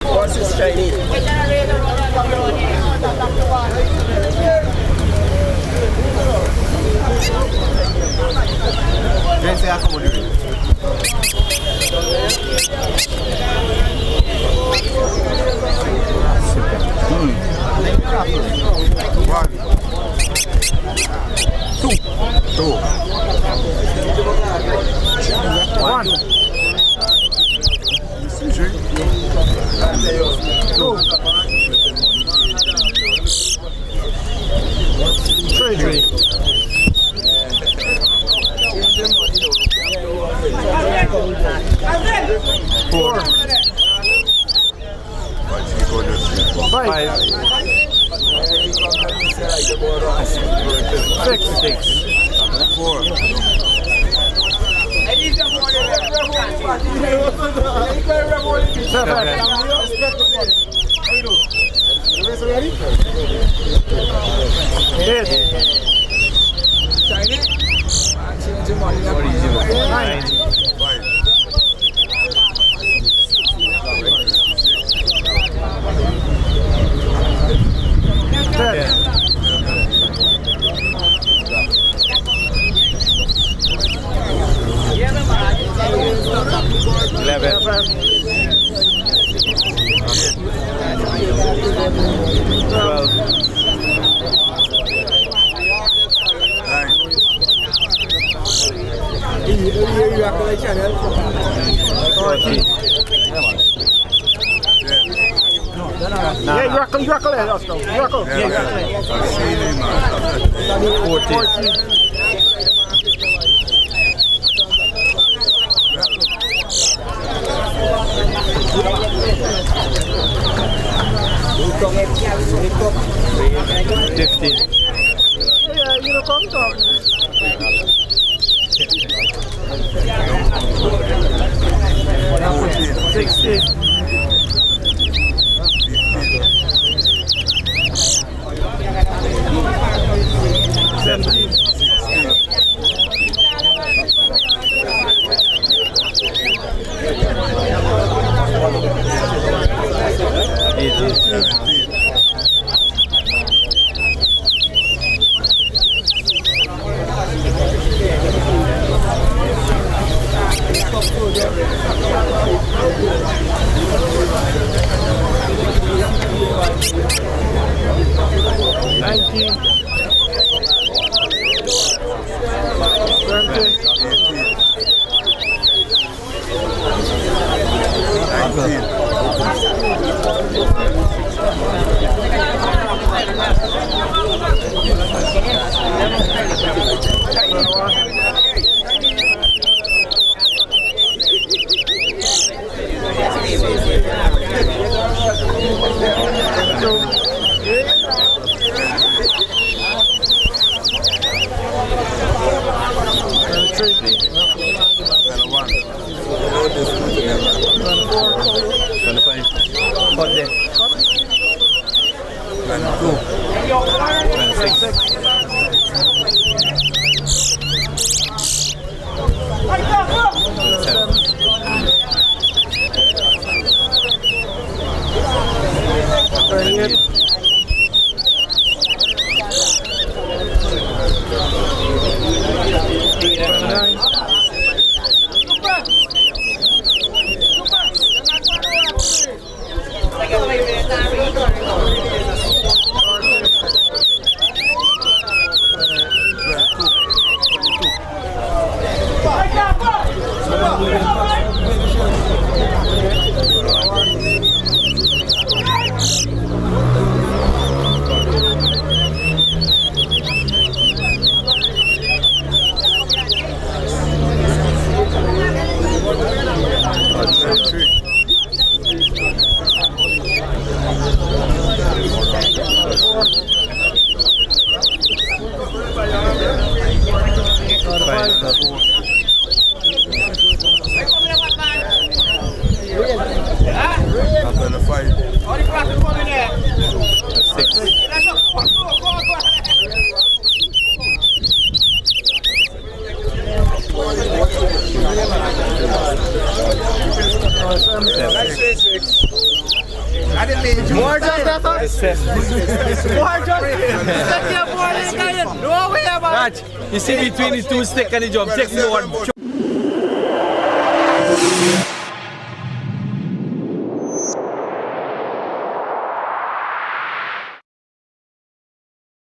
What's this Chiney? Vem ser acomodado. One. Two. One. Three. Four. Five. Six. Four. Seven. Eight. Chiney. Nine. Yeah, you rockle there, Oscar. You rockle. Yeah, 14. 15. Yeah, you know, come talk. 16. 17. 18. 19. 20. 6. More just that one? More just? Set your board in there. No way, man. Watch. You see between the two stick and the jump. Take more.